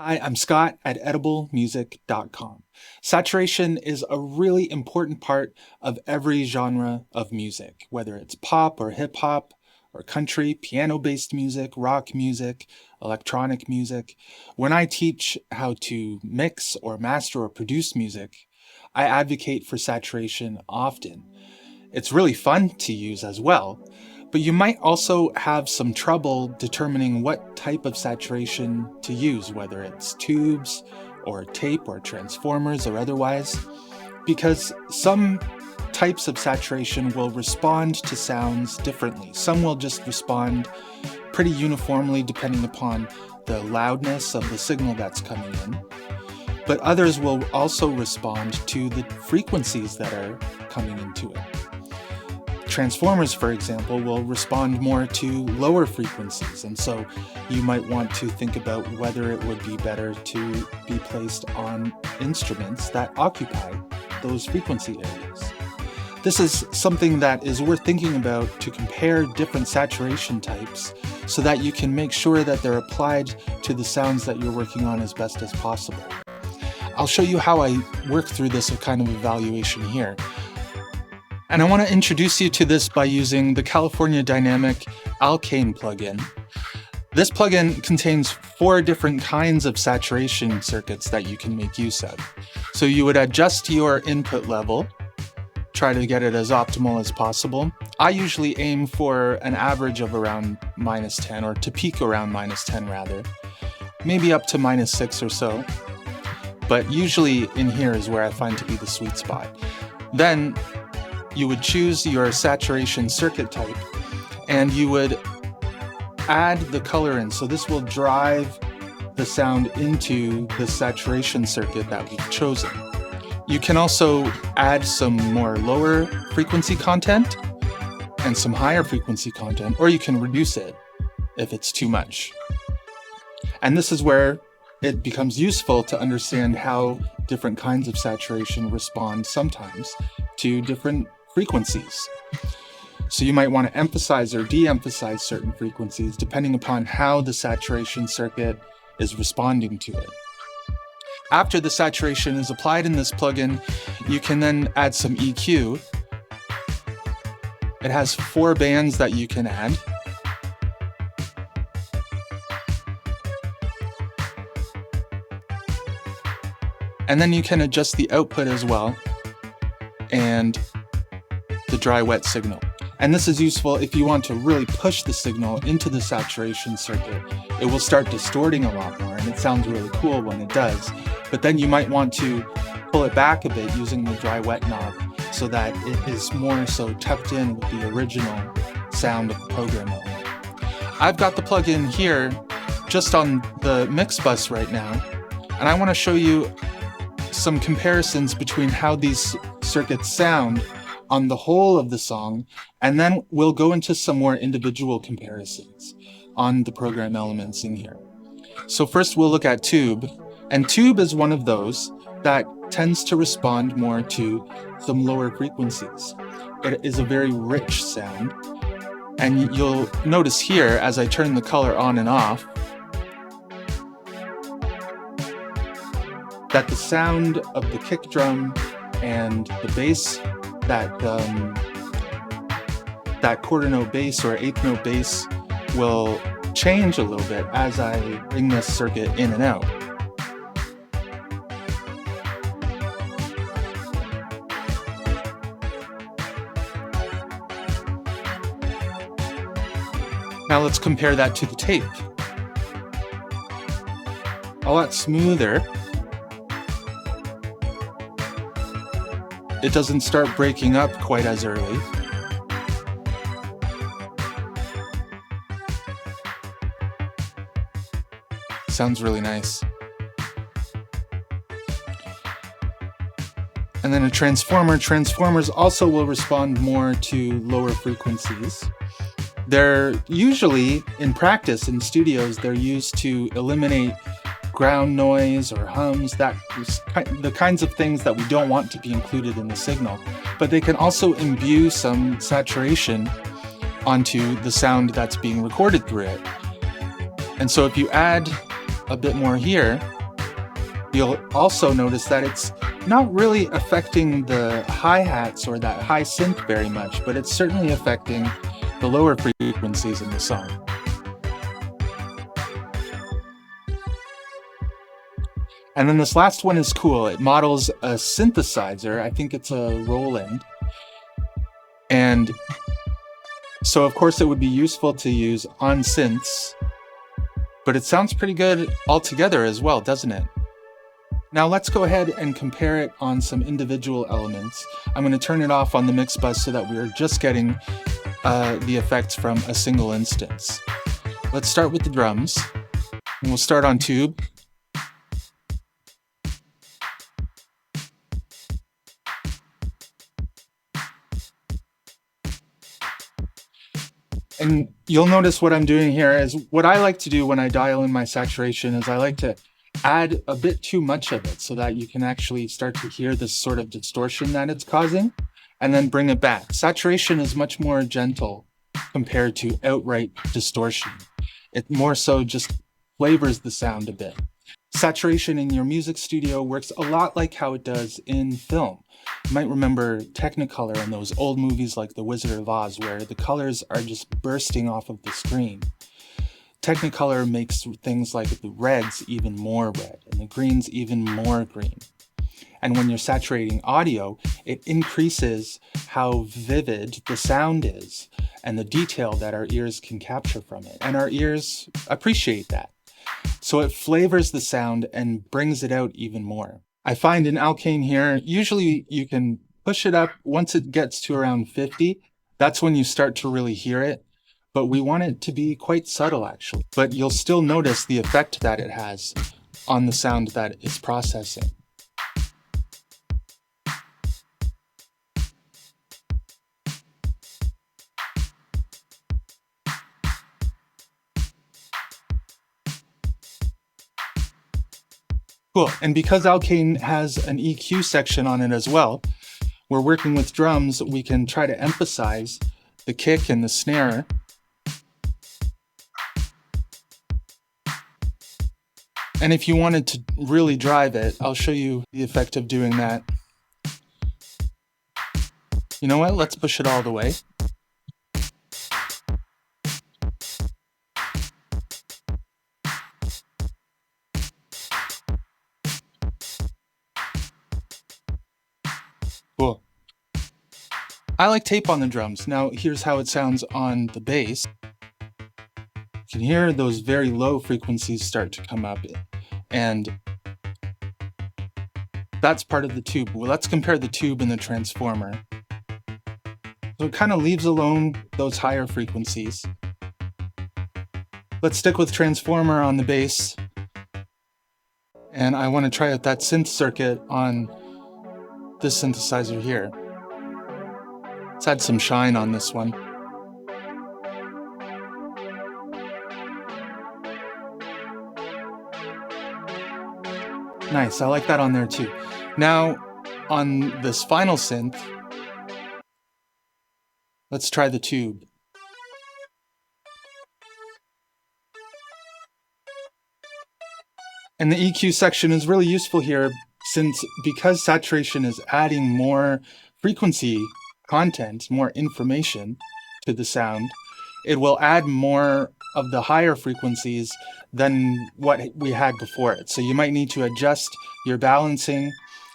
Hi, I'm Scott at ediblemusic.com. Saturation is a really important part of every genre of music, whether it's pop or hip hop or country, piano-based music, rock music, electronic music. When I teach how to mix or master or produce music, I advocate for saturation often. It's really fun to use as well, but you might also have some trouble determining what type of saturation to use, whether it's tubes or tape or transformers or otherwise, because some types of saturation will respond to sounds differently. Some will just respond pretty uniformly depending upon the loudness of the signal that's coming in, but others will also respond to the frequencies that are coming into it. Transformers, for example, will respond more to lower frequencies, and so you might want to think about whether it would be better to be placed on instruments that occupy those frequency areas. This is something that is worth thinking about to compare different saturation types so that you can make sure that they're applied to the sounds that you're working on as best as possible. I'll show you how I work through this kind of evaluation here. And I want to introduce you to this by using the California Dynamic Alkane plugin. This plugin contains 4 different kinds of saturation circuits that you can make use of. So you would adjust your input level, try to get it as optimal as possible. I usually aim for an average of around -10, or to peak around -10 rather, maybe up to -6 or so. But usually in here is where I find to be the sweet spot. Then you would choose your saturation circuit type and you would add the color in. So this will drive the sound into the saturation circuit that we've chosen. You can also add some more lower frequency content and some higher frequency content, or you can reduce it if it's too much. And this is where it becomes useful to understand how different kinds of saturation respond sometimes to different frequencies. So you might want to emphasize or de-emphasize certain frequencies depending upon how the saturation circuit is responding to it. After the saturation is applied in this plugin, you can then add some EQ. It has 4 bands that you can add. And then you can adjust the output as well, and the dry-wet signal. And this is useful if you want to really push the signal into the saturation circuit. It will start distorting a lot more, and it sounds really cool when it does. But then you might want to pull it back a bit using the dry-wet knob so that it is more so tucked in with the original sound of the program element. I've got the plugin here just on the mix bus right now, and I want to show you some comparisons between how these circuits sound on the whole of the song, and then we'll go into some more individual comparisons on the program elements in here. So first we'll look at tube, and tube is one of those that tends to respond more to some lower frequencies. It is a very rich sound, and you'll notice here as I turn the color on and off that the sound of the kick drum and the bass, that quarter note bass or eighth note bass, will change a little bit as I bring this circuit in and out. Now let's compare that to the tape. A lot smoother. It doesn't start breaking up quite as early. Sounds really nice. And then a transformer. Transformers also will respond more to lower frequencies. They're usually, in practice in studios, they're used to eliminate ground noise or hums, the kinds of things that we don't want to be included in the signal. But they can also imbue some saturation onto the sound that's being recorded through it. And so if you add a bit more here, you'll also notice that it's not really affecting the hi-hats or that high synth very much, but it's certainly affecting the lower frequencies in the song. And then this last one is cool. It models a synthesizer. I think it's a Roland. And so of course it would be useful to use on synths, but it sounds pretty good altogether as well, doesn't it? Now let's go ahead and compare it on some individual elements. I'm going to turn it off on the mix bus so that we're just getting the effects from a single instance. Let's start with the drums, and we'll start on tube. And you'll notice what I'm doing here is what I like to do when I dial in my saturation is I like to add a bit too much of it so that you can actually start to hear this sort of distortion that it's causing, and then bring it back. Saturation is much more gentle compared to outright distortion. It more so just flavors the sound a bit. Saturation in your music studio works a lot like how it does in film. You might remember Technicolor in those old movies like The Wizard of Oz, where the colors are just bursting off of the screen. Technicolor makes things like the reds even more red and the greens even more green. And when you're saturating audio, it increases how vivid the sound is and the detail that our ears can capture from it. And our ears appreciate that. So it flavors the sound and brings it out even more. I find in Alkane here, usually you can push it up once it gets to around 50. That's when you start to really hear it. But we want it to be quite subtle actually. But you'll still notice the effect that it has on the sound that it's processing. Cool, and because Alkane has an EQ section on it as well, we're working with drums, we can try to emphasize the kick and the snare. And if you wanted to really drive it, I'll show you the effect of doing that. You know what, let's push it all the way. Cool. I like tape on the drums. Now here's how it sounds on the bass. You can hear those very low frequencies start to come up, and that's part of the tube. Well, let's compare the tube and the transformer. So it kind of leaves alone those higher frequencies. Let's stick with transformer on the bass, and I want to try out that synth circuit on this synthesizer here. Let's add some shine on this one. Nice, I like that on there too. Now, on this final synth, let's try the tube. And the EQ section is really useful here because saturation is adding more frequency content, more information to the sound. It will add more of the higher frequencies than what we had before it. So you might need to adjust your balancing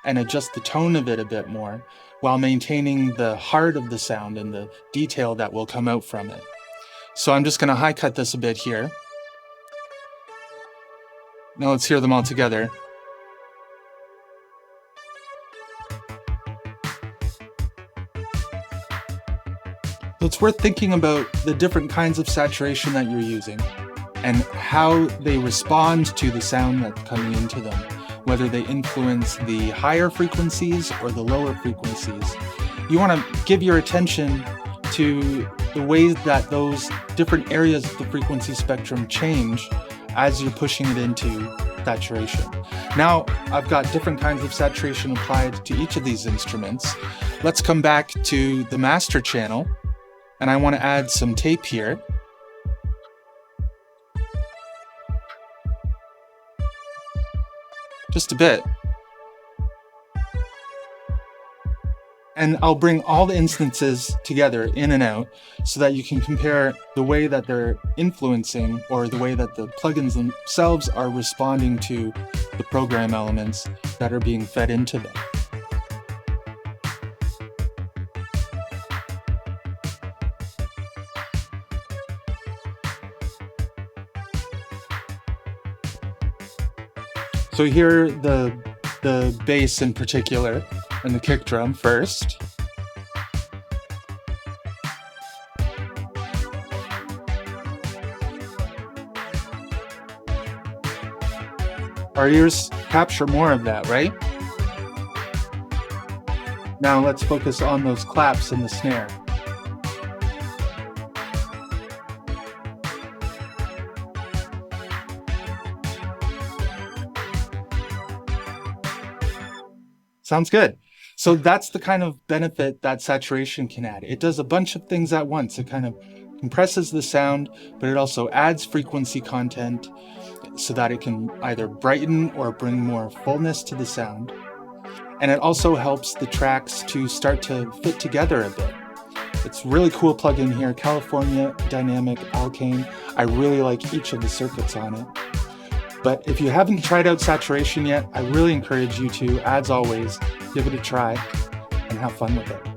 and adjust the tone of it a bit more while maintaining the heart of the sound and the detail that will come out from it. So I'm just going to high cut this a bit here. Now let's hear them all together. It's worth thinking about the different kinds of saturation that you're using and how they respond to the sound that's coming into them, whether they influence the higher frequencies or the lower frequencies. You want to give your attention to the ways that those different areas of the frequency spectrum change as you're pushing it into saturation. Now, I've got different kinds of saturation applied to each of these instruments. Let's come back to the master channel, and I want to add some tape here. just a bit. And I'll bring all the instances together in and out so that you can compare the way that they're influencing or the way that the plugins themselves are responding to the program elements that are being fed into them. So here the bass in particular and the kick drum first. Our ears capture more of that, right? Now let's focus on those claps in the snare. Sounds good. So that's the kind of benefit that saturation can add. It does a bunch of things at once. It kind of compresses the sound, but it also adds frequency content so that it can either brighten or bring more fullness to the sound. And it also helps the tracks to start to fit together a bit. It's a really cool plugin here, California Dynamic Alkane. I really like each of the circuits on it. But if you haven't tried out saturation yet, I really encourage you to, as always, give it a try and have fun with it.